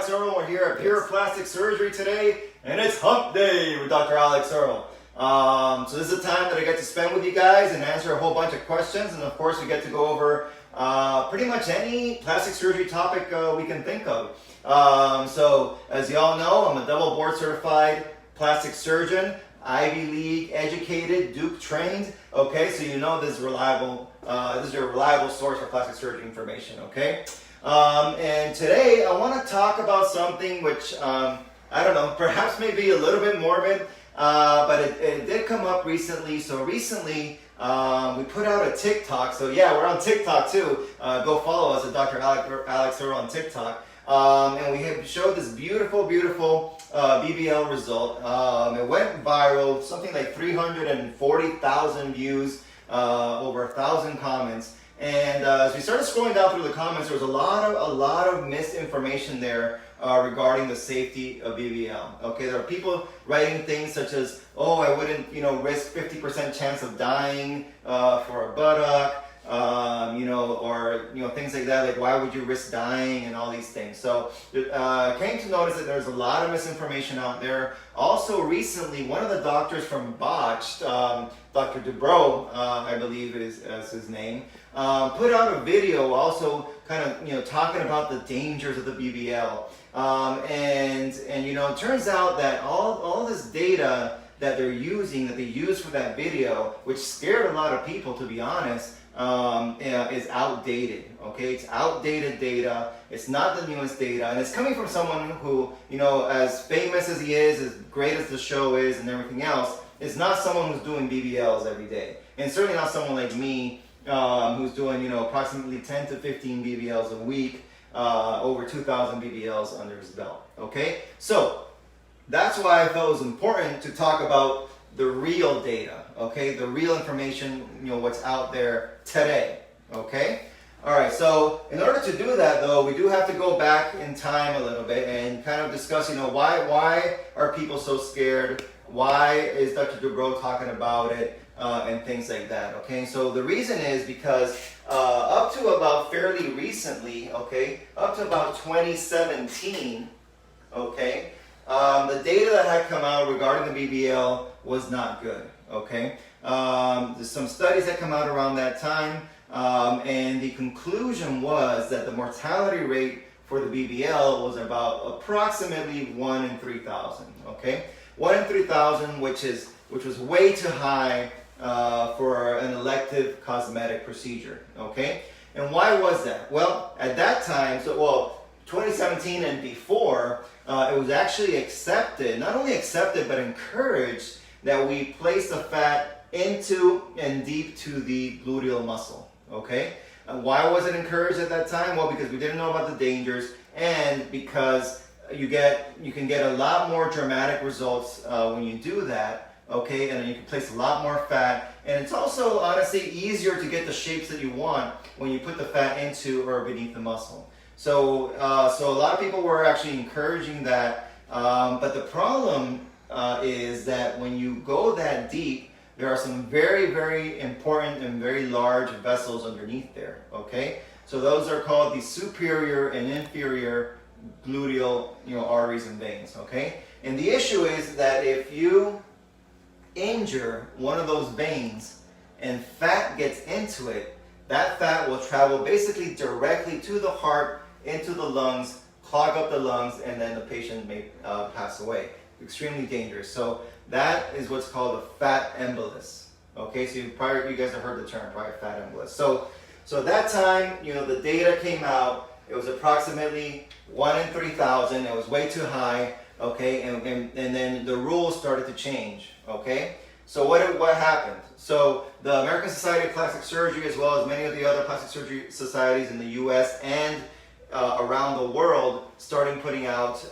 Alex Earl. We're here at Pure Plastic Surgery today, and it's Hump Day with Dr. Alex Earl. So this is a time that I get to spend with you guys and answer a whole bunch of questions, and of course we get to go over pretty much any plastic surgery topic we can think of. So as you all know, I'm a double board certified plastic surgeon, Ivy League educated, Duke trained. Okay, so you know this is reliable. This is your reliable source for plastic surgery information. Okay, and today I want to talk about something which I don't know, perhaps maybe a little bit morbid, but it did come up recently. So recently we put out a TikTok. So yeah, we're on TikTok too. Go follow us at Dr. Alex Earl on TikTok. And we have showed this beautiful BBL result. It went viral, something like 340,000 views, over 1,000 comments. And as we started scrolling down through the comments, there was a lot of misinformation there regarding the safety of BBL. Okay, there are people writing things such as, "Oh, I wouldn't, risk 50% chance of dying for a buttock." Or things like that, like why would you risk dying and all these things. So came to notice that there's a lot of misinformation out there. Also recently, one of the doctors from Botched, Dr. Dubrow, I believe is his name, put out a video also kind of talking about the dangers of the BBL. And it turns out that all this data that they used for that video, which scared a lot of people, to be honest, is outdated. Okay, it's outdated data. It's not the newest data, and it's coming from someone who, as famous as he is, as great as the show is, and everything else, is not someone who's doing BBLs every day, and certainly not someone like me who's doing approximately 10 to 15 BBLs a week, over 2,000 BBLs under his belt. Okay, so that's why I felt it was important to talk about the real data, okay? The real information, what's out there today, okay? All right, so in order to do that, though, we do have to go back in time a little bit and kind of discuss, why are people so scared? Why is Dr. Dubrow talking about it and things like that, okay? So the reason is because up to about fairly recently, okay, up to about 2017, okay, the data that had come out regarding the BBL was not good, okay? There's some studies that come out around that time, and the conclusion was that the mortality rate for the BBL was about approximately 1 in 3,000, okay? 1 in 3,000, which was way too high for an elective cosmetic procedure, okay? And why was that? Well, at that time, 2017 and before, it was actually accepted, not only accepted, but encouraged that we place the fat into and deep to the gluteal muscle, okay? And why was it encouraged at that time? Well, because we didn't know about the dangers, and because you can get a lot more dramatic results when you do that, okay? And you can place a lot more fat, and it's also, honestly, easier to get the shapes that you want when you put the fat into or beneath the muscle. So a lot of people were actually encouraging that, but the problem is that when you go that deep, there are some very, very important and very large vessels underneath there, okay? So those are called the superior and inferior gluteal arteries and veins, okay? And the issue is that if you injure one of those veins and fat gets into it, that fat will travel basically directly to the heart, into the lungs, clog up the lungs, and then the patient may pass away. Extremely dangerous. So that is what's called a fat embolus. Okay, so you guys have heard the term, probably fat embolus. So at that time, the data came out. It was approximately 1 in 3,000. It was way too high. Okay, and then the rules started to change. Okay, so what happened? So the American Society of Plastic Surgery, as well as many of the other plastic surgery societies in the U.S. and around the world, starting putting out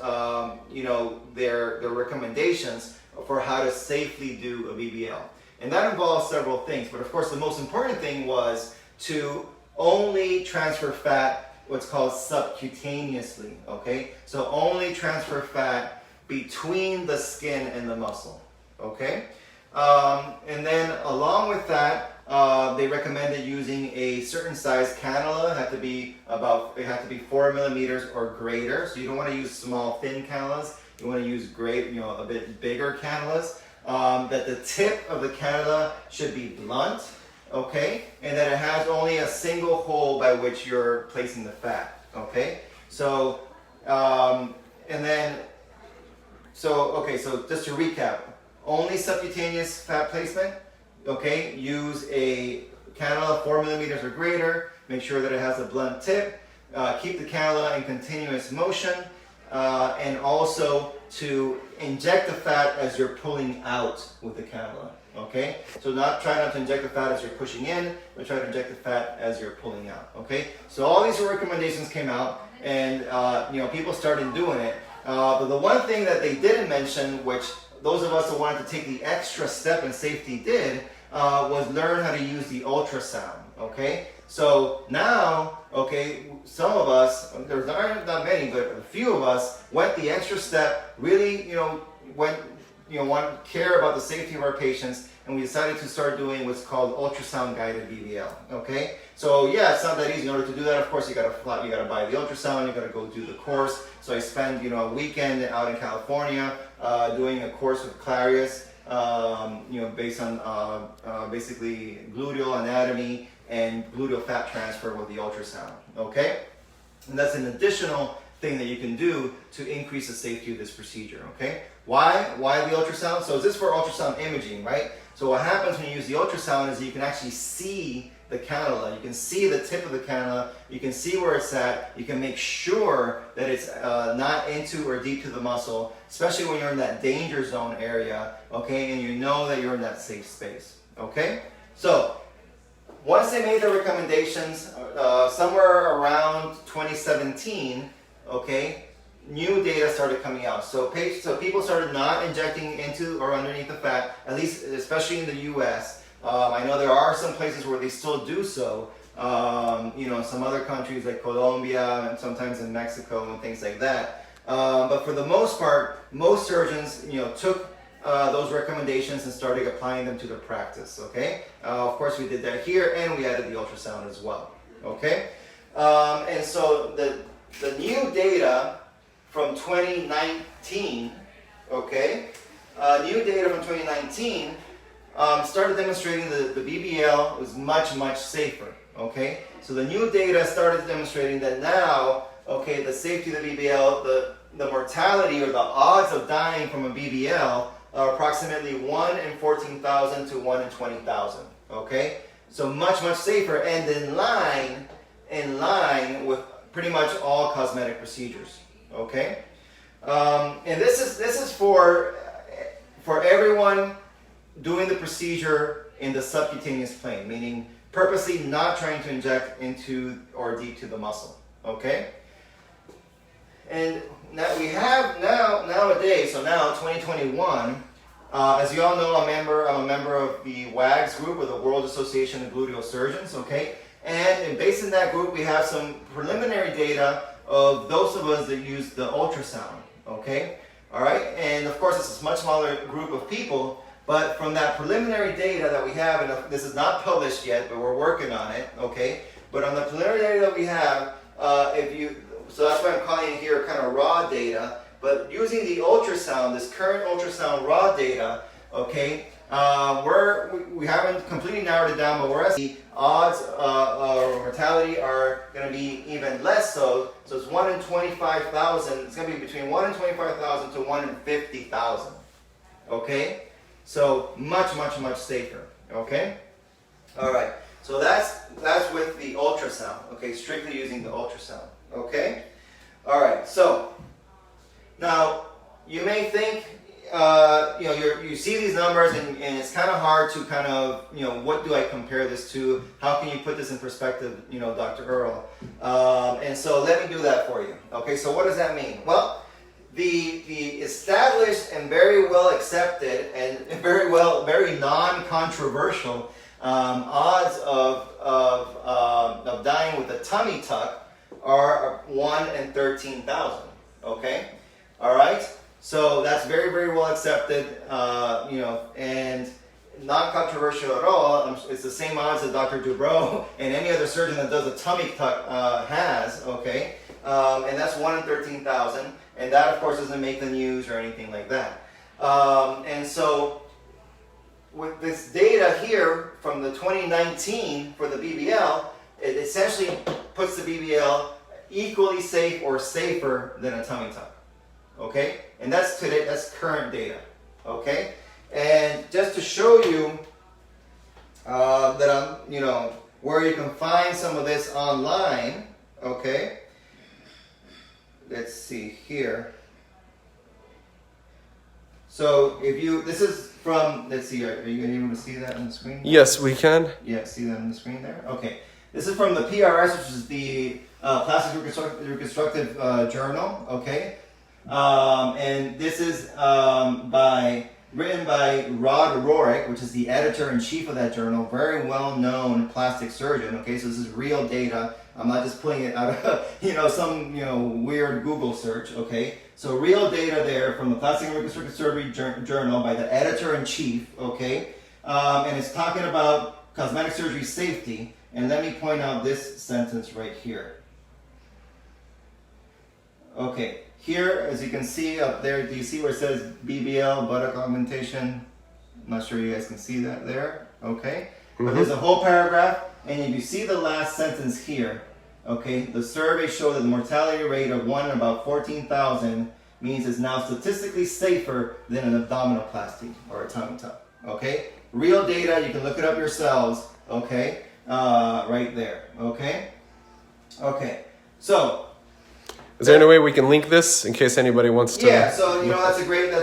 their recommendations for how to safely do a BBL. And that involves several things, but of course the most important thing was to only transfer fat, what's called subcutaneously, okay? So only transfer fat between the skin and the muscle, okay? And then along with that, they recommended using a certain size cannula. It had to be 4 millimeters or greater. So you don't want to use small, thin cannulas. You want to use a bit bigger cannulas. That the tip of the cannula should be blunt, okay, and that it has only a single hole by which you're placing the fat, okay. So, so just to recap, only subcutaneous fat placement, okay. Use a cannula 4 millimeters or greater. Make sure that it has a blunt tip. Keep the cannula in continuous motion, and also to inject the fat as you're pulling out with the cannula, okay? So try not to inject the fat as you're pushing in, but try to inject the fat as you're pulling out, okay? So all these recommendations came out, and people started doing it. But the one thing that they didn't mention, which those of us who wanted to take the extra step in safety did, was learn how to use the ultrasound, okay? So now, okay, some of us, there's not many, but a few of us went the extra step, really, want to care about the safety of our patients, and we decided to start doing what's called ultrasound-guided BBL, okay? So yeah, it's not that easy. In order to do that, of course, you gotta buy the ultrasound, you gotta go do the course. So I spent, a weekend out in California, doing a course with Clarius, based on basically gluteal anatomy and gluteal fat transfer with the ultrasound, okay? And that's an additional thing that you can do to increase the safety of this procedure, okay? Why the ultrasound? So this is for ultrasound imaging, right? So what happens when you use the ultrasound is you can actually see the cannula. You can see the tip of the cannula. You can see where it's at. You can make sure that it's not into or deep to the muscle, especially when you're in that danger zone area, okay? And you know that you're in that safe space, okay? So once they made the recommendations, somewhere around 2017, okay, new data started coming out. So people started not injecting into or underneath the fat, at least especially in the U.S. I know there are some places where they still do so. Some other countries like Colombia and sometimes in Mexico and things like that. But for the most part, most surgeons, took those recommendations and started applying them to their practice, okay? Of course, we did that here, and we added the ultrasound as well, okay? And so the new data from 2019, okay? New data from 2019 started demonstrating the BBL was much, much safer, okay? So the new data started demonstrating that now, okay, the safety of the BBL, the mortality or the odds of dying from a BBL are approximately 1 in 14,000 to 1 in 20,000, okay? So much, much safer and in line with pretty much all cosmetic procedures, okay? And this is for everyone doing the procedure in the subcutaneous plane, meaning purposely not trying to inject into or deep to the muscle, okay? And now we have nowadays, so now 2021, as you all know, I'm a member of the WAGS group, or the World Association of Gluteal Surgeons, okay? And based in that group, we have some preliminary data of those of us that use the ultrasound, okay? All right, and of course, it's a much smaller group of people, but from that preliminary data that we have, and this is not published yet, but we're working on it, okay? But on the preliminary data that we have, so that's why I'm calling it here kind of raw data, but using the ultrasound, this current ultrasound raw data, okay, we haven't completely narrowed it down, but we're estimating the odds of mortality are going to be even less so. So it's 1 in 25,000. It's going to be between 1 in 25,000 to 1 in 50,000. Okay, so much, much, much safer. Okay, all right. So that's with the ultrasound. Okay, strictly using the ultrasound. Okay, all right. So now you may think. You see these numbers and it's kind of hard to kind of, what do I compare this to? How can you put this in perspective, Dr. Earl? And so let me do that for you. Okay, so what does that mean? Well, the established and very well accepted and very non-controversial odds of dying with a tummy tuck are 1 in 13,000. Okay, all right. So that's very, very well accepted, and not controversial at all. It's the same odds that Dr. Dubrow and any other surgeon that does a tummy tuck has, okay? And that's 1 in 13,000. And that, of course, doesn't make the news or anything like that. And so with this data here from the 2019 for the BBL, it essentially puts the BBL equally safe or safer than a tummy tuck, okay? And that's today, that's current data, okay? And just to show you that I'm, where you can find some of this online, okay? Let's see here. So if you, this is from, let's see, are you able to see that on the screen? Yes, we can. Yeah, see that on the screen there? Okay. This is from the PRS, which is the Plastic Reconstructive Journal, okay? And this is written by Rod Roerick, which is the editor-in-chief of that journal, very well-known plastic surgeon, okay? So this is real data. I'm not just pulling it out of, some, weird Google search, okay? So real data there from the Plastic and Reconstructive Surgery Journal by the editor-in-chief, okay? And it's talking about cosmetic surgery safety. And let me point out this sentence right here. Okay, here, as you can see up there, do you see where it says BBL, buttock augmentation? I'm not sure you guys can see that there, okay? Mm-hmm. But there's a whole paragraph, and if you see the last sentence here, okay, the survey showed that the mortality rate of 1 in about 14,000 means it's now statistically safer than an abdominoplasty or a tummy tuck, okay? Real data, you can look it up yourselves, okay? Right there, okay? Okay, so. Is there any way we can link this in case anybody wants to? Yeah, so, that's a great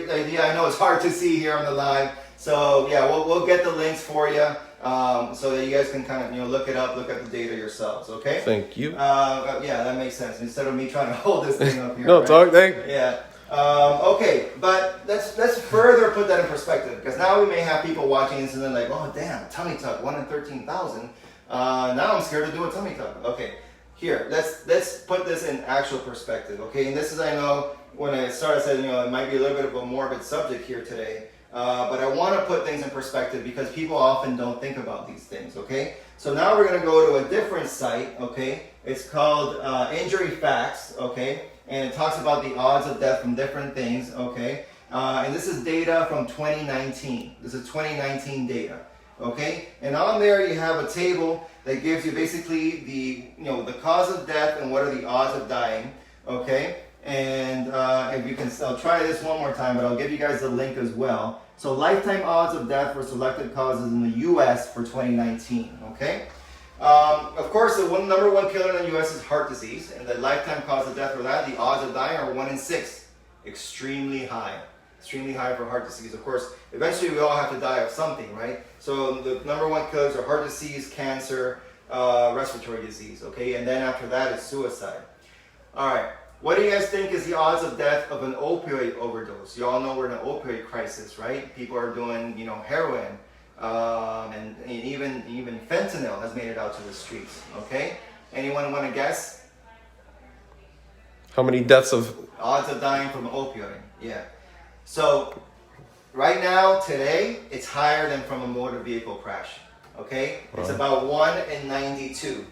idea. I know it's hard to see here on the live. So, yeah, we'll get the links for you so that you guys can kind of, look it up, look at the data yourselves, okay? Thank you. Yeah, that makes sense. Instead of me trying to hold this thing up here. No, right? talk, thank. Yeah. Okay, but let's further put that in perspective, because now we may have people watching this and they're like, oh damn, tummy tuck, 1 in 13,000. Now I'm scared to do a tummy tuck. Okay, here, let's put this in actual perspective. Okay, and this is, I know when I started, I said it might be a little bit of a morbid subject here today, but I want to put things in perspective because people often don't think about these things. Okay, so now we're going to go to a different site. Okay, it's called Injury Facts. Okay. And it talks about the odds of death from different things, okay? And this is data from 2019. This is 2019 data, okay? And on there you have a table that gives you basically the cause of death and what are the odds of dying, okay? And if you can, I'll try this one more time, but I'll give you guys the link as well. So lifetime odds of death for selected causes in the U.S. for 2019, okay? Of course, the number one killer in the U.S. is heart disease, and the lifetime cause of death for that, the odds of dying are 1 in 6. Extremely high for heart disease. Of course, eventually we all have to die of something, right? So the number one killers are heart disease, cancer, respiratory disease, okay? And then after that is suicide. All right, what do you guys think is the odds of death of an opioid overdose? You all know we're in an opioid crisis, right? People are doing, heroin. And even fentanyl has made it out to the streets, okay? Anyone want to guess? How many deaths of... Odds of dying from opioid, yeah. So, right now, today, it's higher than from a motor vehicle crash, okay? Wow. It's about 1 in 92,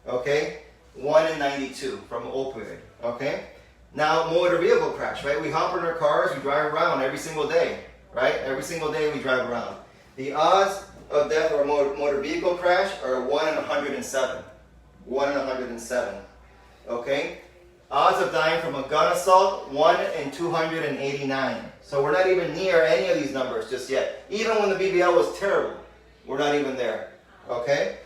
okay? 1 in 92 from opioid, okay? Now, motor vehicle crash, right? We hop in our cars, we drive around every single day, right? Every single day we drive around. The odds of death or motor vehicle crash are 1 in 107. 1 in 107. Okay? Odds of dying from a gun assault, 1 in 289. So we're not even near any of these numbers just yet. Even when the BBL was terrible, we're not even there. Okay?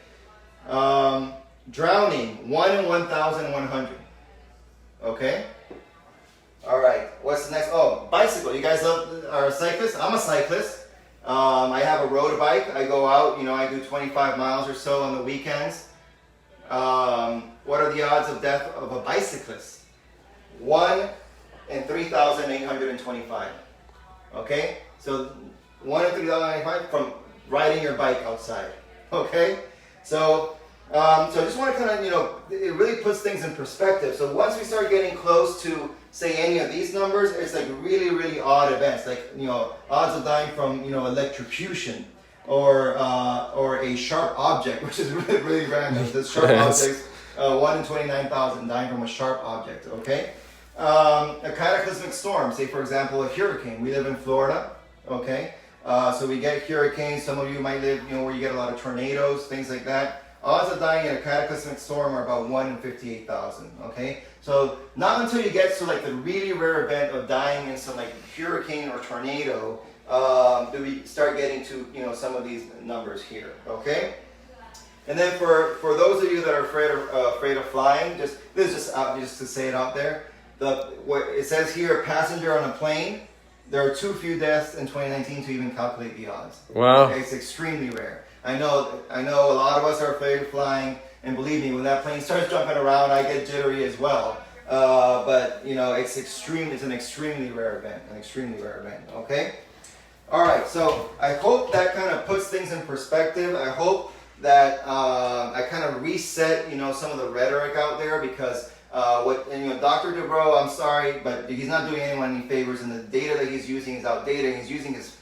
Drowning, 1 in 1,100. Okay? Alright, what's the next? Oh, bicycle. You guys are a cyclist? I'm a cyclist. I have a road bike. I go out, I do 25 miles or so on the weekends. What are the odds of death of a bicyclist? 1 in 3,825. Okay? So 1 in 3,825 from riding your bike outside. Okay? So So I just want to kind of, it really puts things in perspective. So once we start getting close to, say, any of these numbers, it's like really, really odd events, like, odds of dying from, electrocution or a sharp object, which is really, really random. This sharp object, 1 in 29,000 dying from a sharp object, okay? A cataclysmic storm, say, for example, a hurricane. We live in Florida, okay? So we get hurricanes. Some of you might live, where you get a lot of tornadoes, things like that. Odds of dying in a cataclysmic storm are about 1 in 58,000, okay? So not until you get to like the really rare event of dying in some like hurricane or tornado do we start getting to, some of these numbers here, okay? And then for those of you that are afraid of flying, this is just to say it out there. What it says here, passenger on a plane, there are too few deaths in 2019 to even calculate the odds. Wow. Okay, it's extremely rare. I know a lot of us are afraid of flying, and believe me, when that plane starts jumping around, I get jittery as well. But it's an extremely rare event, okay? All right, so I hope that kind of puts things in perspective. I hope that I kind of reset, some of the rhetoric out there, because Dr. Dubrow, I'm sorry, but he's not doing anyone any favors, and the data that he's using is outdated. He's using his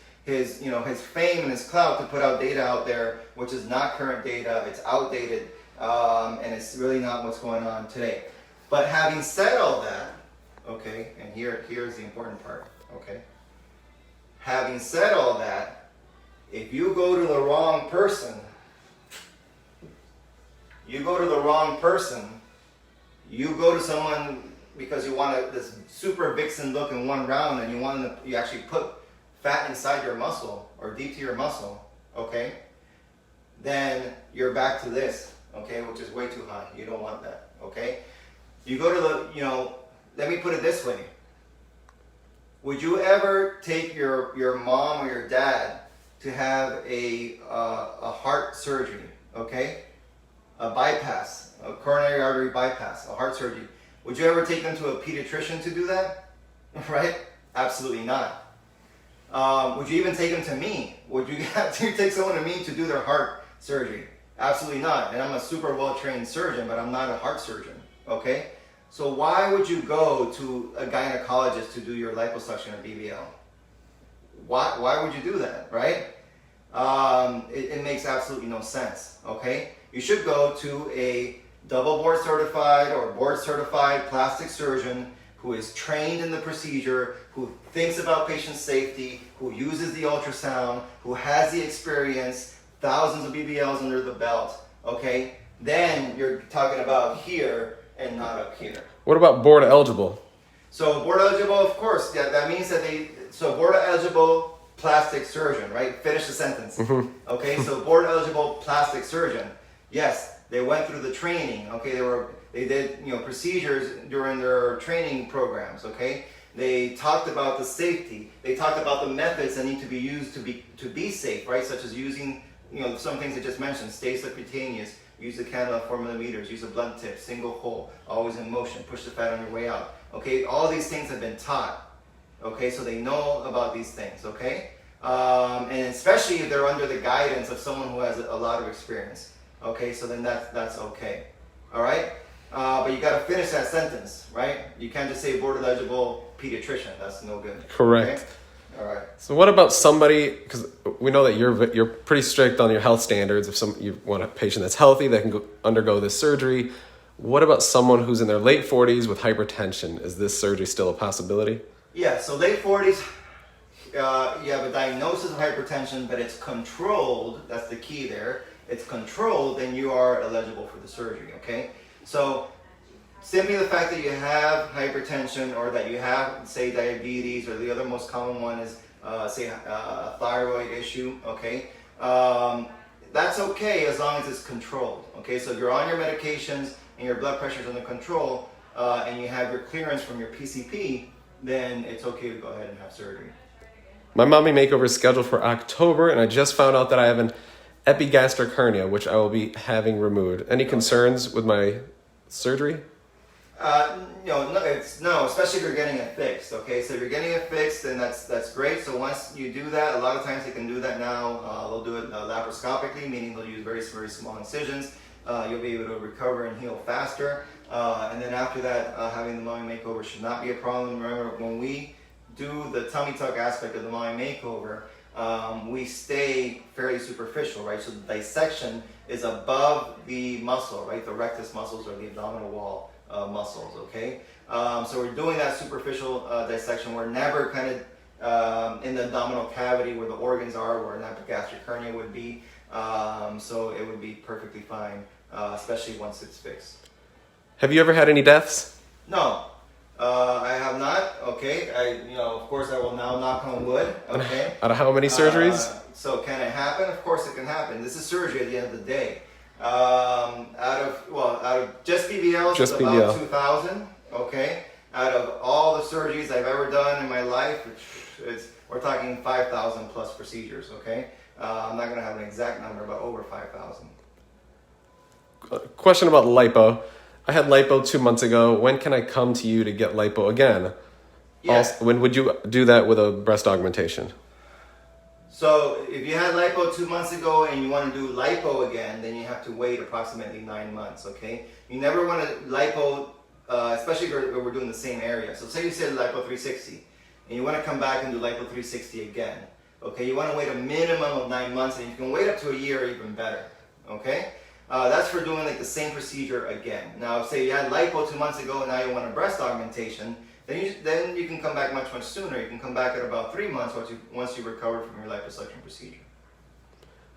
fame and his clout to put out data out there, which is not current data. It's outdated, and it's really not what's going on today. But having said all that, okay, and here's the important part, okay? Having said all that, if you go to the wrong person, you go to someone because you want this super vixen look in one round, and you actually put fat inside your muscle or deep to your muscle, okay? Then you're back to this, okay, which is way too high. You don't want that, okay? You go to let me put it this way. Would you ever take your mom or your dad to have a heart surgery, okay? A bypass, a coronary artery bypass, a heart surgery. Would you ever take them to a pediatrician to do that? Right? Absolutely not. Would you even take them to me? Would you take someone to me to do their heart surgery? Absolutely not. And I'm a super well-trained surgeon, but I'm not a heart surgeon, okay? So why would you go to a gynecologist to do your liposuction or BBL? Why would you do that, right? It makes absolutely no sense, okay? You should go to a double board certified or board certified plastic surgeon who is trained in the procedure, who thinks about patient safety, who uses the ultrasound, who has the experience, thousands of BBLs under the belt, okay? Then you're talking about here and not up here. What about board eligible? So board eligible, of course, yeah, that means that board eligible plastic surgeon, right? Finish the sentence. Mm-hmm. Okay, so board eligible plastic surgeon. Yes, they went through the training, okay? They did procedures during their training programs, okay? They talked about the safety. They talked about the methods that need to be used to be safe, right? Such as using, some things I just mentioned, stay subcutaneous, use the cannula 4 millimeters, use a blunt tip, single hole, always in motion, push the fat on your way out. Okay, all these things have been taught. Okay, so they know about these things, okay? And especially if they're under the guidance of someone who has a lot of experience. Okay, so then that's okay. All right? But you got to finish that sentence, right? You can't just say board eligible pediatrician. That's no good. Correct. Okay? All right. So what about somebody, because we know that you're pretty strict on your health standards. If you want a patient that's healthy that can undergo this surgery, what about someone who's in their late 40s with hypertension? Is this surgery still a possibility? Yeah, so late 40s, you have a diagnosis of hypertension, but it's controlled. That's the key there. It's controlled, then you are eligible for the surgery, okay? So simply the fact that you have hypertension or that you have, say, diabetes, or the other most common one is, say, a thyroid issue, okay? That's okay as long as it's controlled, okay? So if you're on your medications and your blood pressure is under control and you have your clearance from your PCP, then it's okay to go ahead and have surgery. My mommy makeover is scheduled for October, and I just found out that I have an epigastric hernia, which I will be having removed. Any concerns with my surgery? No, especially if you're getting it fixed, okay? So if you're getting it fixed, then that's great. So once you do that, a lot of times they can do that now. They'll do it laparoscopically, meaning they'll use very, very small incisions. you'll be able to recover and heal faster. And then after that, having the mommy makeover should not be a problem. Remember, when we do the tummy tuck aspect of the mommy makeover, we stay fairly superficial, right? So the dissection is above the muscle, right? The rectus muscles or the abdominal wall muscles, okay? So we're doing that superficial dissection. We're never kind of in the abdominal cavity where the organs are, where an epigastric hernia would be. So it would be perfectly fine, especially once it's fixed. Have you ever had any deaths? No, I have not. Okay, of course, I will now knock on wood. Okay. Out of how many surgeries? So can it happen? Of course, it can happen. This is surgery at the end of the day. Out of just BBLs, Just it's BBL. about 2,000. Okay. Out of all the surgeries I've ever done in my life, we're talking 5,000 plus procedures. Okay. I'm not gonna have an exact number, but over 5,000. Question about lipo. I had lipo 2 months ago. When can I come to you to get lipo again? Yeah. Also, when would you do that with a breast augmentation? So if you had lipo 2 months ago and you want to do lipo again, then you have to wait approximately 9 months, okay? You never want to lipo, especially if we're doing the same area. So say you said lipo 360 and you want to come back and do lipo 360 again, okay? You want to wait a minimum of 9 months, and you can wait up to a year, even better, okay? That's for doing like the same procedure again. Now, say you had lipo 2 months ago and now you want a breast augmentation, then you can come back much sooner. You can come back at about 3 months once you recover from your liposuction procedure.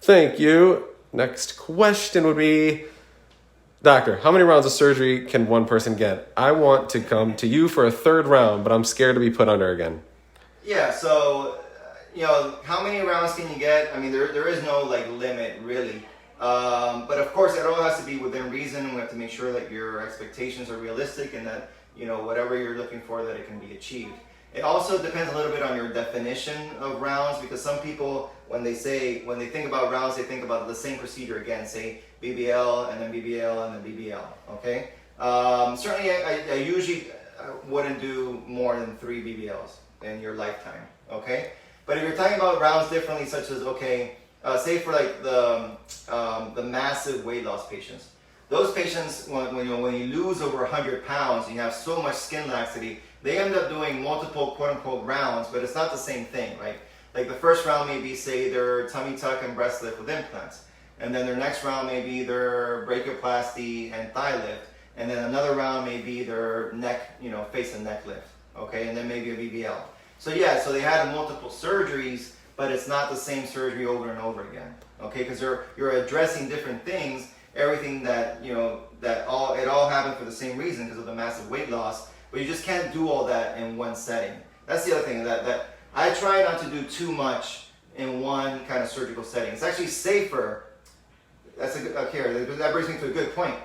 Thank you. Next question would be, Doctor, how many rounds of surgery can one person get? I want to come to you for a third round, but I'm scared to be put under again. Yeah, so, how many rounds can you get? I mean, there is no like limit really. But of course, it all has to be within reason. We have to make sure that your expectations are realistic and that, whatever you're looking for, that it can be achieved. It also depends a little bit on your definition of rounds, because some people, when they think about rounds, they think about the same procedure again, say BBL and then BBL and then BBL, okay? Certainly, I usually wouldn't do more than 3 BBLs in your lifetime, okay? But if you're talking about rounds differently, such as, okay, say for like the massive weight loss patients. Those patients, when you lose over 100 pounds and you have so much skin laxity, they end up doing multiple quote-unquote rounds, but it's not the same thing, right? Like the first round may be, say, their tummy tuck and breast lift with implants. And then their next round may be their brachioplasty and thigh lift. And then another round may be their neck, face and neck lift, okay? And then maybe a BBL. So yeah, so they had multiple surgeries, but it's not the same surgery over and over again, okay? Because you're addressing different things, everything that, it all happened for the same reason because of the massive weight loss, but you just can't do all that in one setting. That's the other thing, that I try not to do too much in one kind of surgical setting. It's actually safer, that brings me to a good point.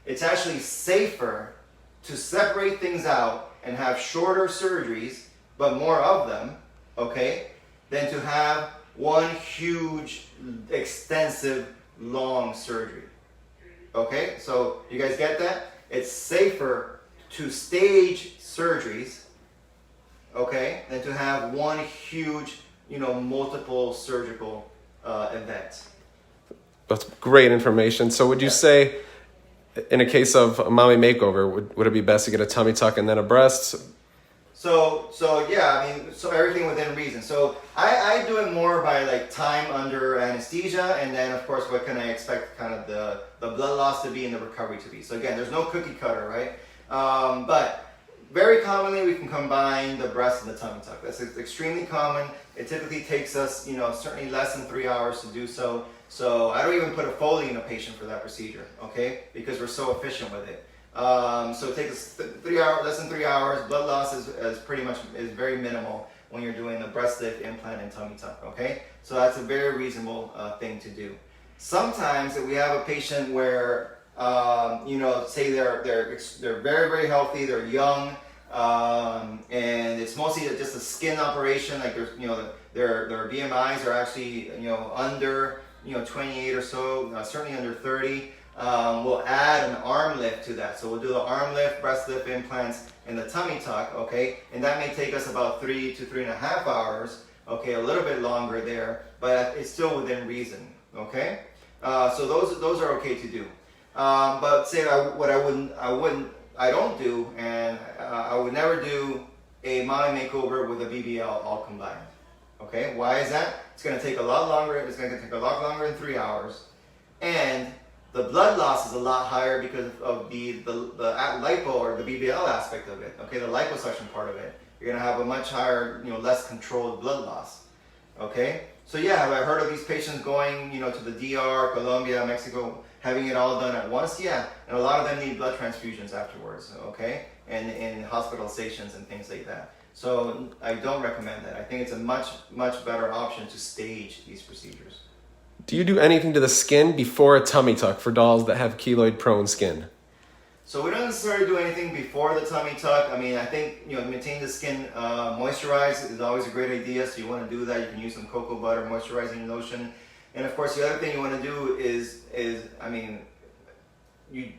It's actually safer to separate things out and have shorter surgeries, but more of them, okay, than to have one huge, extensive, long surgery. Okay, so you guys get that? It's safer to stage surgeries, okay, than to have one huge, multiple surgical events. That's great information. So would you say, in a case of a mommy makeover, would it be best to get a tummy tuck and then a breast? So yeah, so everything within reason. So I do it more by like time under anesthesia, and then of course what can I expect kind of the blood loss to be and the recovery to be. So again, there's no cookie cutter, right? But very commonly we can combine the breast and the tummy tuck. That's extremely common. It typically takes us, certainly less than 3 hours to do so. So I don't even put a Foley in a patient for that procedure, okay? Because we're so efficient with it. So it takes us less than 3 hours. Blood loss is very minimal when you're doing the breast lift, implant, and tummy tuck, okay? So that's a very reasonable thing to do. Sometimes if we have a patient where, say they're very, very healthy, they're young, and it's mostly just a skin operation, like their BMIs are actually, under, 28 or so, certainly under 30. We'll add an arm lift to that. So we'll do the arm lift, breast lift, implants, and the tummy tuck, okay? And that may take us about 3 to 3.5 hours, okay? A little bit longer there, but it's still within reason, okay? So those are okay to do. But say I don't do, and I would never do a mono makeover with a BBL all combined. Okay, why is that? It's going to take a lot longer. It's going to take a lot longer than 3 hours, and the blood loss is a lot higher because of the lipo or the BBL aspect of it. Okay, the liposuction part of it. You're going to have a much higher, less controlled blood loss. Okay, so yeah, have I heard of these patients going, to the DR, Colombia, Mexico, having it all done at once? Yeah, and a lot of them need blood transfusions afterwards. Okay, and in hospitalizations and things like that. So I don't recommend that. I think it's a much better option to stage these procedures. Do you do anything to the skin before a tummy tuck for dolls that have keloid prone skin? So we don't necessarily do anything before the tummy tuck. I mean, I think, maintain the skin moisturized is always a great idea. So you want to do that. You can use some cocoa butter moisturizing lotion. And of course, the other thing you want to do is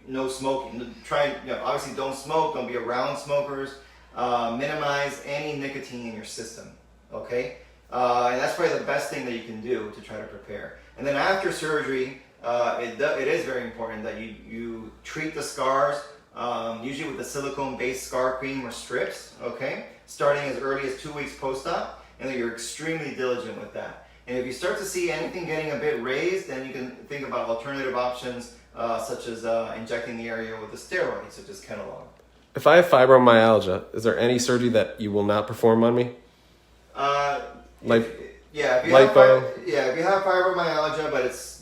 no smoking. Try, obviously don't smoke. Don't be around smokers. Minimize any nicotine in your system. Okay. And that's probably the best thing that you can do to try to prepare. And then after surgery, it is very important that you treat the scars, usually with the silicone-based scar cream or strips, okay? Starting as early as 2 weeks post-op, and that you're extremely diligent with that. And if you start to see anything getting a bit raised, then you can think about alternative options, such as injecting the area with a steroid, such as Kenalog. If I have fibromyalgia, is there any surgery that you will not perform on me? If you have fibromyalgia, but it's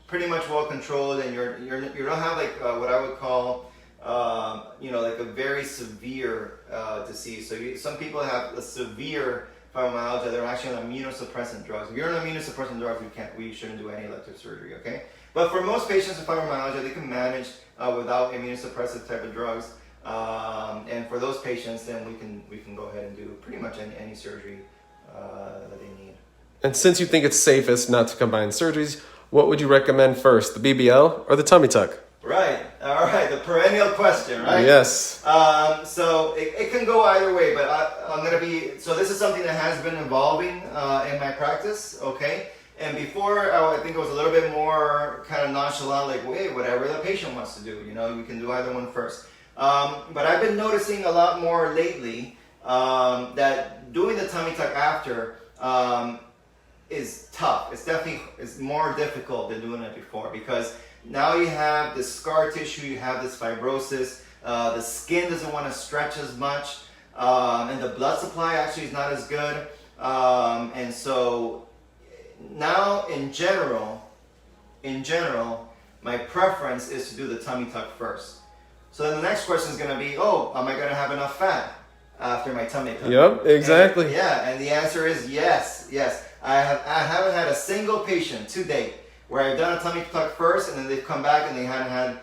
pretty much well controlled, and you don't have like what I would call like a very severe disease. So some people have a severe fibromyalgia. They're actually on immunosuppressant drugs. If you're on immunosuppressant drugs, we shouldn't do any elective surgery. Okay, but for most patients with fibromyalgia, they can manage without immunosuppressive type of drugs. And for those patients, then we can go ahead and do pretty much any surgery that they need. And since you think it's safest not to combine surgeries, what would you recommend first, the BBL or the tummy tuck? Right. All right. The perennial question, right? Yes. So it can go either way, but I'm going to be, so this is something that has been evolving in my practice, okay? And before, I think it was a little bit more kind of nonchalant, like, wait, whatever the patient wants to do, we can do either one first. But I've been noticing a lot more lately that doing the tummy tuck after is tough. It's more difficult than doing it before, because now you have this scar tissue, you have this fibrosis, the skin doesn't want to stretch as much, and the blood supply actually is not as good. And so now in general, my preference is to do the tummy tuck first. So then the next question is going to be, am I going to have enough fat after my tummy tuck? Yep, exactly. And the answer is yes. I haven't had a single patient to date where I've done a tummy tuck first and then they've come back and they hadn't had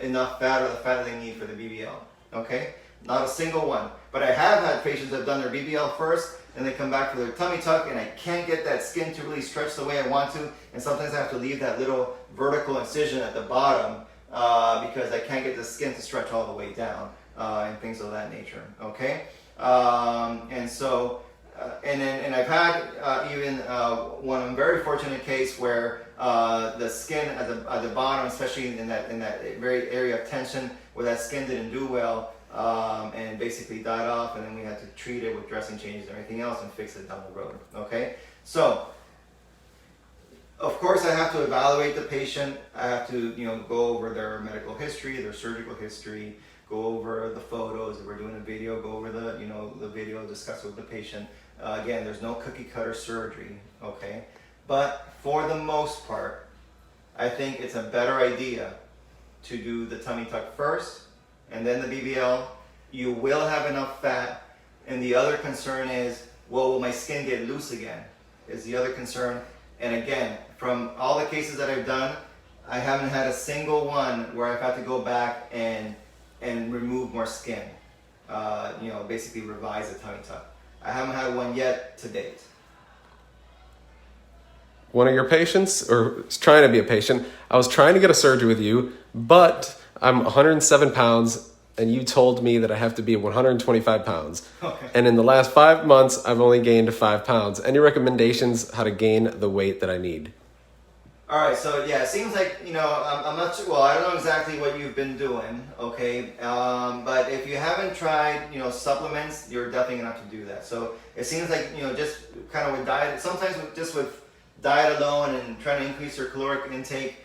enough fat or the fat that they need for the BBL. Okay, not a single one. But I have had patients that have done their BBL first and they come back for their tummy tuck and I can't get that skin to really stretch the way I want to, and sometimes I have to leave that little vertical incision at the bottom because I can't get the skin to stretch all the way down and things of that nature. Okay, and so. And I've had even one very fortunate case where the skin at the bottom, especially in that very area of tension, where that skin didn't do well and basically died off, and then we had to treat it with dressing changes and everything else and fix it down the road. Okay, so of course I have to evaluate the patient. I have to go over their medical history, their surgical history. Go over the photos. If we're doing a video, go over the video, discuss with the patient. Again, there's no cookie cutter surgery, okay? But for the most part, I think it's a better idea to do the tummy tuck first and then the BBL. You will have enough fat, and the other concern is, well, will my skin get loose again? Is the other concern. And again, from all the cases that I've done, I haven't had a single one where I've had to go back and remove more skin, basically revise the tummy tuck. I haven't had one yet to date. One of your patients, or trying to be a patient, I was trying to get a surgery with you, but I'm 107 pounds, and you told me that I have to be 125 pounds. Okay. And in the last 5 months, I've only gained 5 pounds. Any recommendations how to gain the weight that I need? All right, so yeah, it seems like, I'm not sure, well, I don't know exactly what you've been doing, okay? But if you haven't tried, supplements, you're definitely gonna have to do that. So it seems like, just kind of with diet, sometimes just with diet alone and trying to increase your caloric intake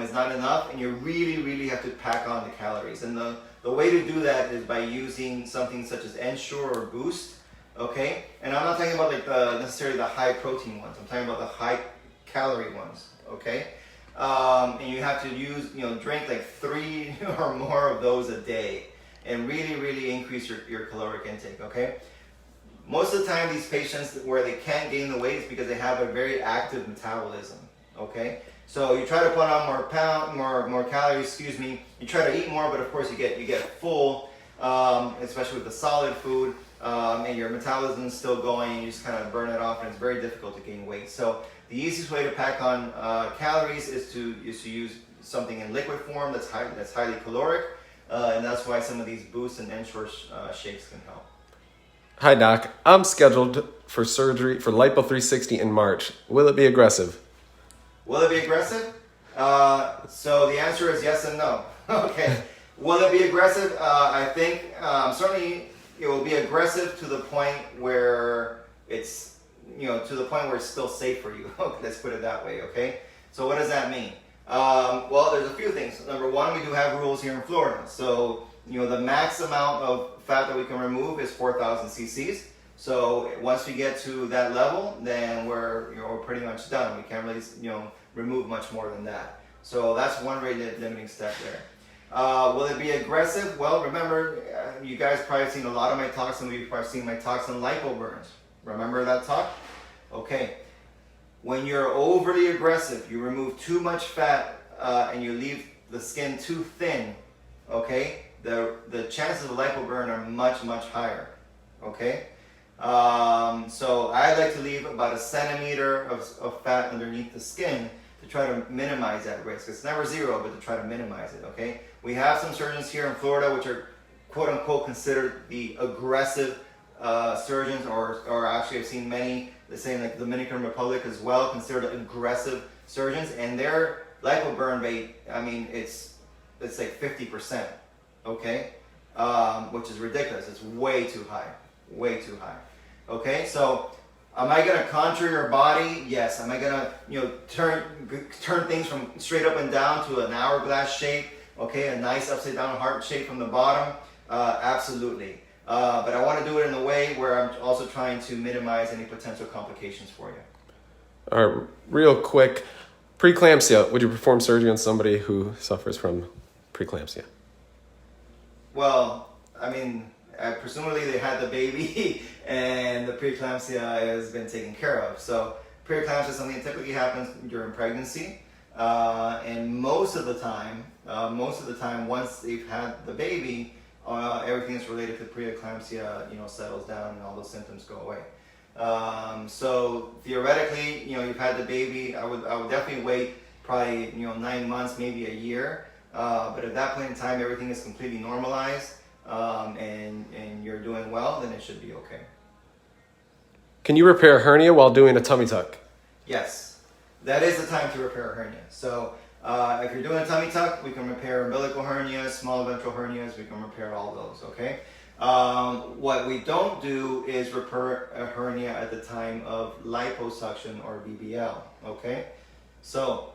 is not enough, and you really, really have to pack on the calories. And the way to do that is by using something such as Ensure or Boost, okay? And I'm not talking about like necessarily the high protein ones, I'm talking about the high calorie ones. Okay, and you have to use, drink like 3 or more of those a day, and really, really increase your caloric intake. Okay, most of the time these patients where they can't gain the weight is because they have a very active metabolism. Okay, so you try to put on more calories. Excuse me. You try to eat more, but of course you get full, especially with the solid food. And your metabolism is still going, and you just kind of burn it off, and it's very difficult to gain weight. So the easiest way to pack on calories is to use something in liquid form that's highly caloric, and that's why some of these Boost and Ensure shakes can help. Hi Doc, I'm scheduled for surgery for Lipo 360 in March. Will it be aggressive? Will it be aggressive? So the answer is yes and no. Okay. Will it be aggressive? I think certainly it will be aggressive to the point where it's still safe for you. Let's put it that way, okay? So what does that mean? Well, there's a few things. Number one, we do have rules here in Florida. So, the max amount of fat that we can remove is 4,000 cc's. So once we get to that level, then we're pretty much done. We can't really, remove much more than that. So that's one rate limiting step there. Will it be aggressive? Well, remember, you guys probably seen a lot of my talks, and you've probably seen my talks on lipo burns. Remember that talk? Okay. When you're overly aggressive, you remove too much fat and you leave the skin too thin, okay? The chances of a lipo burn are much, much higher, okay? So I like to leave about 1 centimeter of fat underneath the skin to try to minimize that risk. It's never zero, but to try to minimize it, okay? We have some surgeons here in Florida which are quote unquote considered the aggressive surgeons, or actually I've seen many, the same like the Dominican Republic as well, considered aggressive surgeons, and their lipo burn rate, I mean, it's like 50%, okay? Which is ridiculous. It's way too high, okay? So am I gonna contour your body? Yes. Am I gonna, turn things from straight up and down to an hourglass shape? Okay, a nice upside down heart shape from the bottom? Absolutely. But I want to do it in a way where I'm also trying to minimize any potential complications for you. All right, real quick, preeclampsia. Would you perform surgery on somebody who suffers from preeclampsia? Well, I mean, presumably they had the baby and the preeclampsia has been taken care of. So preeclampsia is something that typically happens during pregnancy, and most of the time, once they've had the baby, everything that's related to preeclampsia, settles down and all those symptoms go away. So theoretically, you've had the baby. I would definitely wait probably 9 months, maybe a year. But at that point in time, everything is completely normalized, and you're doing well, then it should be okay. Can you repair a hernia while doing a tummy tuck? Yes, that is the time to repair a hernia. So if you're doing a tummy tuck, we can repair umbilical hernias, small ventral hernias, we can repair all those, okay? What we don't do is repair a hernia at the time of liposuction or BBL, okay? So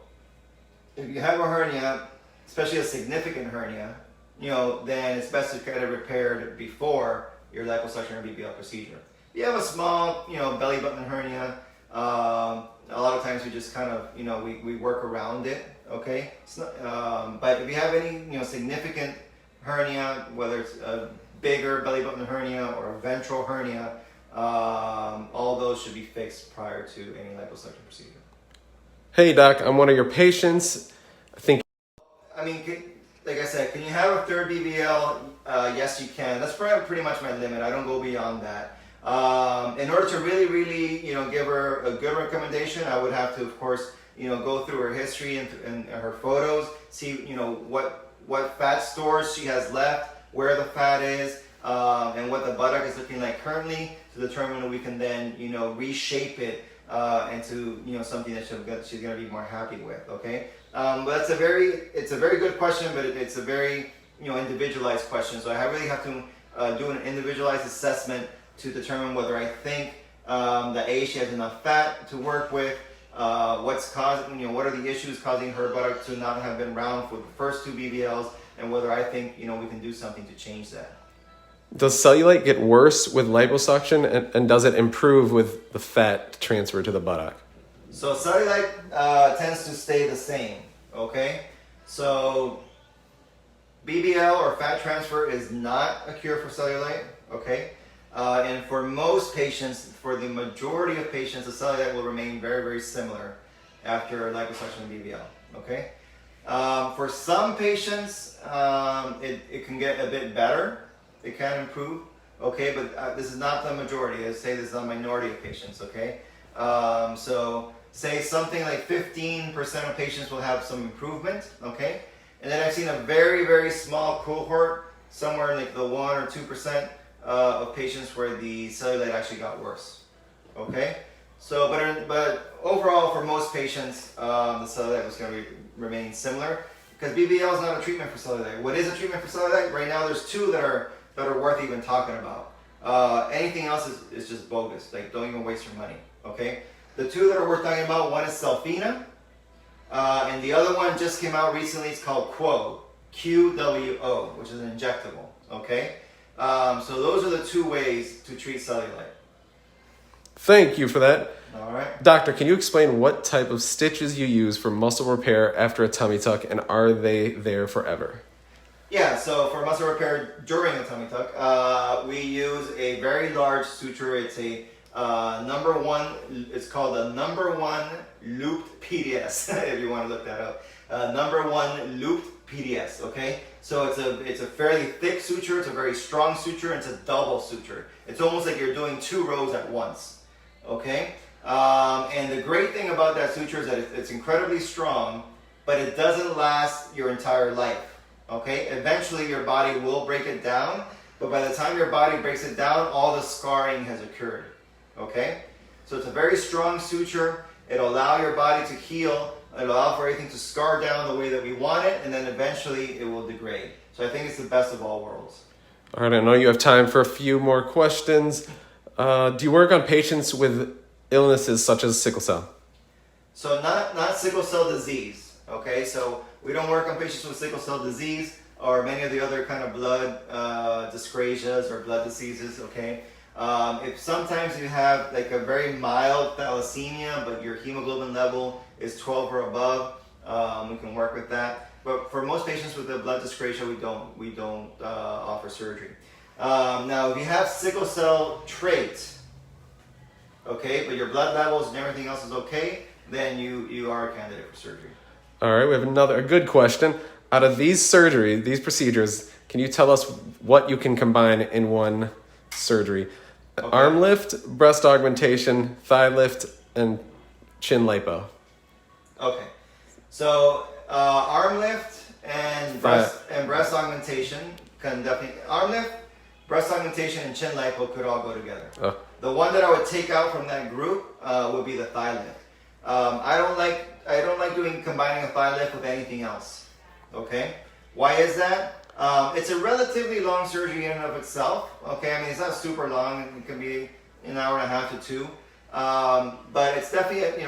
if you have a hernia, especially a significant hernia, then it's best to get it repaired before your liposuction or BBL procedure. If you have a small, belly button hernia, a lot of times we just kind of, we work around it, okay? It's not, but if you have any, significant hernia, whether it's a bigger belly button hernia or a ventral hernia, all those should be fixed prior to any liposuction procedure. Hey doc, I'm one of your patients. Like I said, can you have a third BBL? Yes, you can. That's pretty much my limit. I don't go beyond that. In order to really, give her a good recommendation, I would have to, of course, go through her history and her photos, see, what fat stores she has left, where the fat is, and what the buttock is looking like currently, to determine if we can then, reshape it into something that she's going to be more happy with. Okay, but it's a very good question, but it's a very individualized question. So I really have to do an individualized assessment to determine whether I think that she has enough fat to work with. What's causing, what are the issues causing her buttock to not have been round for the first 2 BBLs, and whether I think we can do something to change that. Does cellulite get worse with liposuction, and does it improve with the fat transfer to the buttock? So cellulite tends to stay the same. Okay, so BBL or fat transfer is not a cure for cellulite. Okay. And for most patients, for the majority of patients, the cellulite will remain very, very similar after liposuction BBL. Okay. For some patients, it can get a bit better. It can improve. Okay, but this is not the majority. I say this is a minority of patients. Okay. So say something like 15% of patients will have some improvement. Okay. And then I've seen a very, very small cohort, somewhere in like the 1 or 2%. Of patients where the cellulite actually got worse. Okay, so but overall for most patients the cellulite was going to remain similar, because BBL is not a treatment for cellulite. What is a treatment for cellulite? Right now there's 2 that are worth even talking about. Anything else is just bogus. Like, don't even waste your money. Okay, the 2 that are worth talking about, one is Sulfina, and the other one just came out recently. It's called Quo, QWO, which is an injectable. Okay. So those are the 2 ways to treat cellulite. Thank you for that. All right. Doctor, can you explain what type of stitches you use for muscle repair after a tummy tuck, and are they there forever? Yeah, so for muscle repair during a tummy tuck, we use a very large suture. It's a number 1, it's called a number 1 looped PDS, if you want to look that up. Number 1 looped PDS, okay? So it's a fairly thick suture, it's a very strong suture, and it's a double suture. It's almost like you're doing 2 rows at once, okay? And the great thing about that suture is that it's incredibly strong, but it doesn't last your entire life, okay? Eventually your body will break it down, but by the time your body breaks it down, all the scarring has occurred, okay? So it's a very strong suture. It'll allow your body to heal. It'll allow for everything to scar down the way that we want it, and then eventually it will degrade. So I think it's the best of all worlds. All right, I know you have time for a few more questions. Do you work on patients with illnesses such as sickle cell? So not sickle cell disease, okay? So we don't work on patients with sickle cell disease or many of the other kind of blood dyscrasias or blood diseases, okay? If sometimes you have like a very mild thalassemia, but your hemoglobin level is 12 or above, we can work with that. But for most patients with the blood dyscrasia, we don't offer surgery. Now, if you have sickle cell traits, okay, but your blood levels and everything else is okay, then you are a candidate for surgery. All right, we have a good question. Out of these procedures, can you tell us what you can combine in one surgery? Okay. Arm lift, breast augmentation, thigh lift, and chin lipo. Okay, so arm lift and breast augmentation can definitely, arm lift, breast augmentation, and chin lipo could all go together. Oh. The one that I would take out from that group would be the thigh lift. I don't like combining a thigh lift with anything else. Okay, why is that? It's a relatively long surgery in and of itself. Okay, I mean, it's not super long. It can be an hour and a half to 2, but it's definitely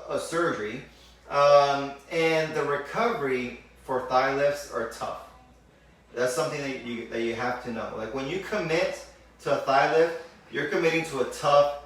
a surgery. And the recovery for thigh lifts are tough. That's something that you have to know. Like, when you commit to a thigh lift, you're committing to a tough,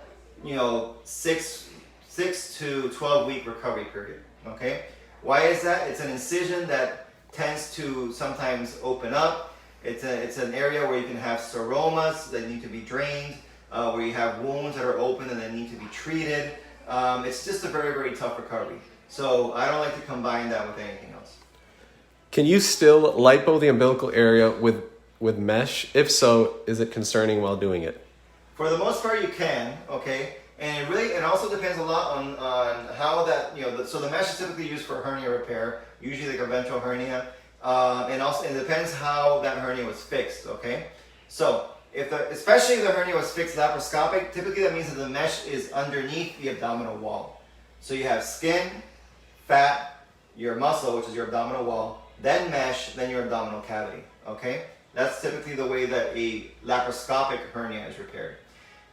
6 to 12 week recovery period. Okay, why is that? It's an incision that tends to sometimes open up. It's an area where you can have seromas that need to be drained, where you have wounds that are open and that need to be treated. It's just a very, very tough recovery. So I don't like to combine that with anything else. Can you still lipo the umbilical area with mesh? If so, is it concerning while doing it? For the most part, you can, okay? And it also depends a lot on how that, so the mesh is typically used for hernia repair, usually like a ventral hernia. And also it depends how that hernia was fixed, okay? So especially if the hernia was fixed laparoscopic, typically that means that the mesh is underneath the abdominal wall. So you have skin, fat, your muscle, which is your abdominal wall, then mesh, then your abdominal cavity, okay? That's typically the way that a laparoscopic hernia is repaired.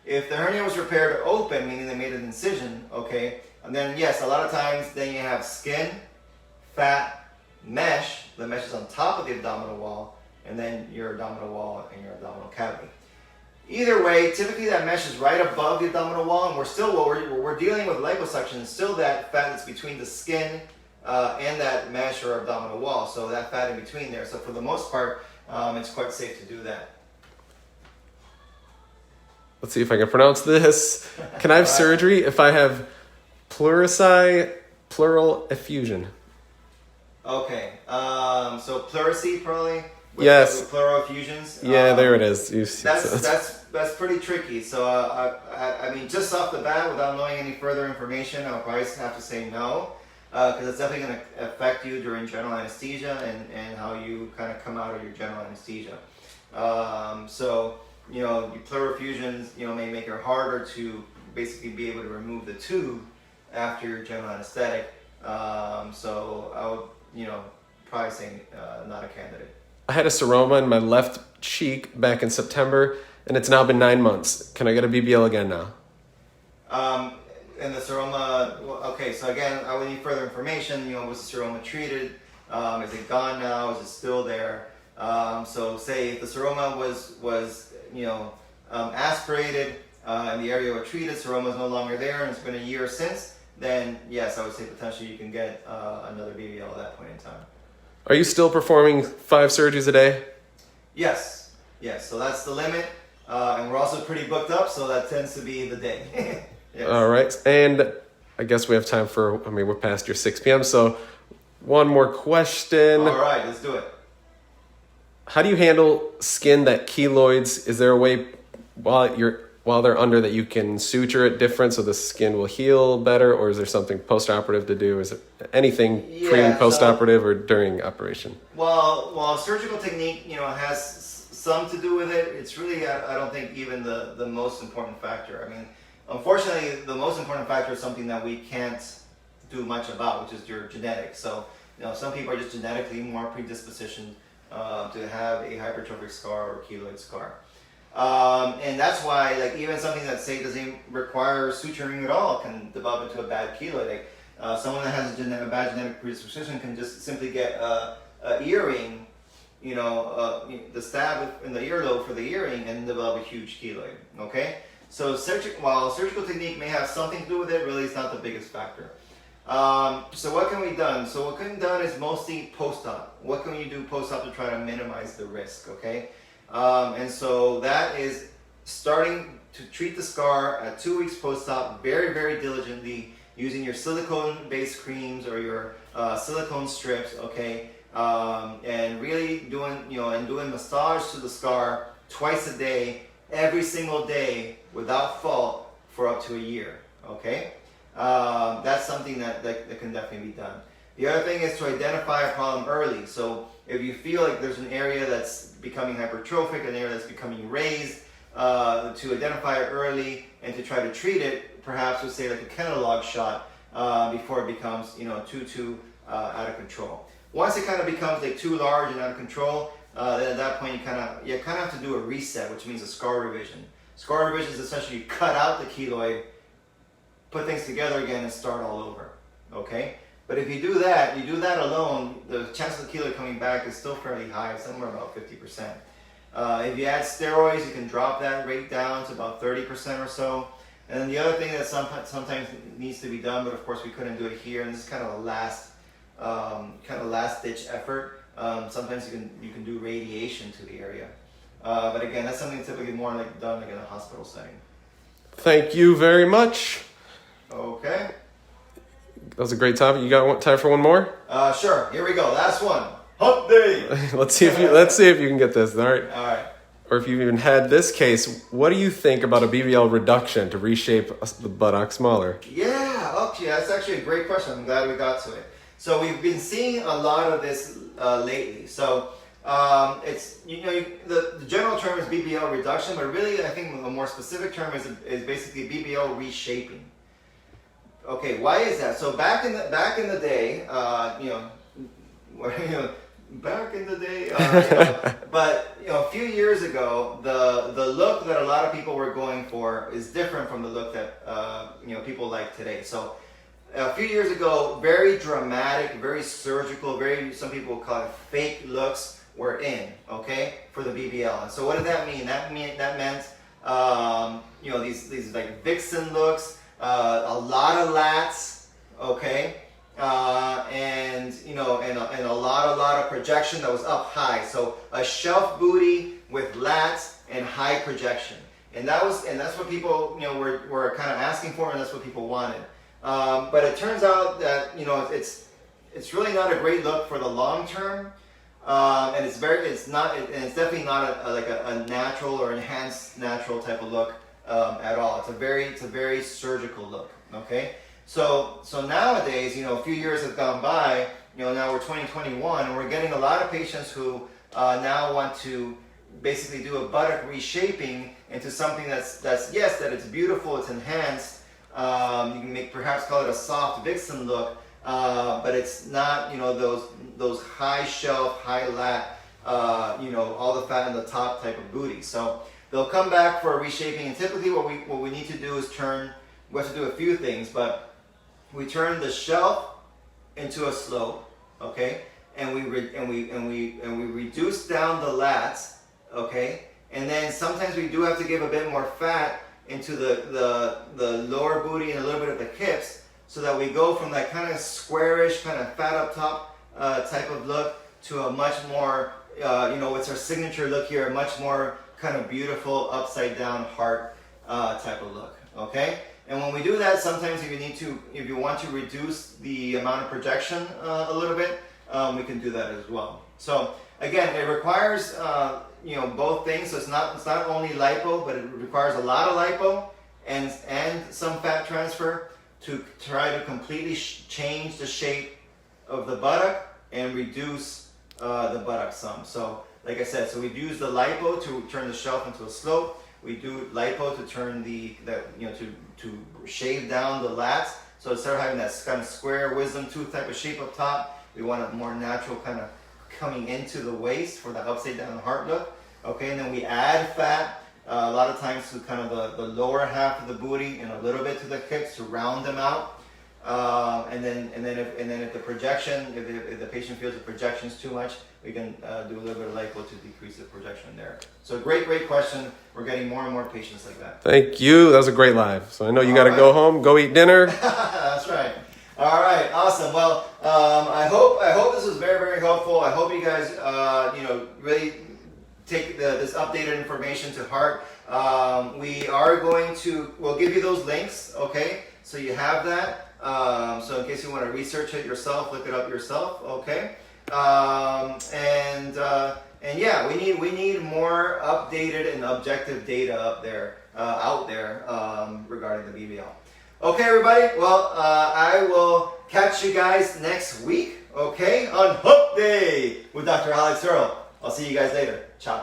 If the hernia was repaired open, meaning they made an incision, okay, and then yes, a lot of times then you have skin, fat, mesh, the mesh is on top of the abdominal wall, and then your abdominal wall and your abdominal cavity. Either way, typically that mesh is right above the abdominal wall, and we're dealing with liposuction, still that fat that's between the skin and that mesh or abdominal wall, so that fat in between there. So for the most part, it's quite safe to do that. Let's see if I can pronounce this. Can I have surgery if I have pleural effusion? Okay, so pleurisy probably? Yes. With pleural effusions? Yeah, there it is. That's pretty tricky. So, I mean, just off the bat, without knowing any further information, I'll probably have to say no, because it's definitely going to affect you during general anesthesia and how you kind of come out of your general anesthesia. So, you know, pleural effusions, you know, may make it harder to basically be able to remove the tube after your general anesthetic. So I would, you know, probably say not a candidate. I had a seroma in my left cheek back in September, and it's now been 9 months. Can I get a BBL again now? And the seroma, okay, so again, I would need further information. You know, was the seroma treated? Is it gone now? Is it still there? So say if the seroma was you know, aspirated and the area was treated, seroma is no longer there, and it's been a year since, then yes, I would say potentially you can get another BBL at that point in time. Are you still performing 5 surgeries a day? Yes, so that's the limit, and we're also pretty booked up, so that tends to be the day. Yes. All right, and I guess we have time for, I mean, we're past your 6 p.m., so one more question. All right, let's do it. How do you handle skin that keloids? Is there a way while they're under that you can suture it different so the skin will heal better, or is there something post-operative to do? Is it anything pre and post-operative or during operation? Well, surgical technique, you know, has some to do with it. It's really, I don't think, even the most important factor. I mean, unfortunately, the most important factor is something that we can't do much about, which is your genetics. So, you know, some people are just genetically more predispositioned to have a hypertrophic scar or keloid scar. And that's why, like, even something that, say, doesn't require suturing at all can develop into a bad keloid. Like, someone that has a bad genetic predisposition can just simply get a earring, you know, the stab in the earlobe for the earring and develop a huge keloid, okay? So while surgical technique may have something to do with it, really it's not the biggest factor. So what can be done? So what can be done is mostly post-op. What can you do post-op to try to minimize the risk, okay? And so that is starting to treat the scar at 2 weeks post-op very, very diligently using your silicone-based creams or your silicone strips, okay? And really doing, you know, and doing massage to the scar twice a day, every single day without fault for up to a year, okay? That's something that can definitely be done. The other thing is to identify a problem early. So if you feel like there's an area that's becoming hypertrophic, an area that's becoming raised, to identify it early and to try to treat it, perhaps with, say, like a Kennel log shot before it becomes, you know, too out of control. Once it kind of becomes like too large and out of control, then at that point you kind of have to do a reset, which means a scar revision. Scar revision is essentially cut out the keloid, put things together again, and start all over. Okay? But if you do that alone, the chance of the keloid coming back is still fairly high, somewhere about 50%. If you add steroids, you can drop that rate down to about 30% or so. And then the other thing that sometimes needs to be done, but of course we couldn't do it here, and this is kind of a last ditch effort. Sometimes you can do radiation to the area. But again, that's something typically more like done like in a hospital setting. Thank you very much. Okay. That was a great topic. You got time for one more? Sure. Here we go. Last one. Hump day. Let's see if you can get this. All right. All right. Or if you've even had this case, what do you think about a BBL reduction to reshape the buttock smaller? Yeah. Okay. That's actually a great question. I'm glad we got to it. So we've been seeing a lot of this lately. So It's, the general term is BBL reduction, but really I think a more specific term is basically BBL reshaping. Okay, why is that? So back in the day, back in the day, but a few years ago, the look that a lot of people were going for is different from the look that people like today. So a few years ago, very dramatic, very surgical, some people call it fake looks were in, okay, for the BBL. And so what did that mean? That meant these like vixen looks, a lot of lats, okay, and a lot of projection that was up high. So a shelf booty with lats and high projection, and that's what people were kind of asking for, and that's what people wanted. But it turns out that it's really not a great look for the long term, and it's definitely not a natural or enhanced natural type of look at all. It's a very surgical look. Okay, so nowadays, a few years have gone by. Now we're 2021, and we're getting a lot of patients who now want to basically do a buttock reshaping into something that it's beautiful, it's enhanced. You can perhaps call it a soft vixen look, but it's not those high shelf, high lat, all the fat in the top type of booty. So they'll come back for a reshaping, and typically what we need to do is we have to do a few things, but we turn the shelf into a slope, okay, and we reduce down the lats, okay, and then sometimes we do have to give a bit more fat into the lower booty and a little bit of the hips, so that we go from that kind of squarish, kind of fat up top type of look to a much more, what's our signature look here, a much more kind of beautiful upside down heart type of look, okay? And when we do that, sometimes if you want to reduce the amount of projection a little bit, we can do that as well. So again, it requires both things. So it's not only lipo, but it requires a lot of lipo and some fat transfer to try to completely change the shape of the buttock and reduce the buttock some. So like I said, so we use the lipo to turn the shelf into a slope. We do lipo to turn to shave down the lats. So instead of having that kind of square wisdom tooth type of shape up top, we want a more natural kind of coming into the waist for the upside down heart look. Okay, and then we add fat a lot of times to kind of the lower half of the booty and a little bit to the hips to round them out. And then if the projection, if the patient feels the projection is too much, we can do a little bit of lipo to decrease the projection there. So great question. We're getting more and more patients like that. Thank you. That was a great live. So I know you got to go home, go eat dinner. That's right. All right, awesome. Well, I hope this was very, very helpful. I hope you guys, really take this updated information to heart. We'll give you those links, okay? So you have that. So in case you want to research it yourself, look it up yourself, okay? And yeah, we need more updated and objective data out there regarding the BBL. Okay, everybody. Well, I will catch you guys next week, okay, on Hump Day with Dr. Alex Earl. I'll see you guys later. Ciao.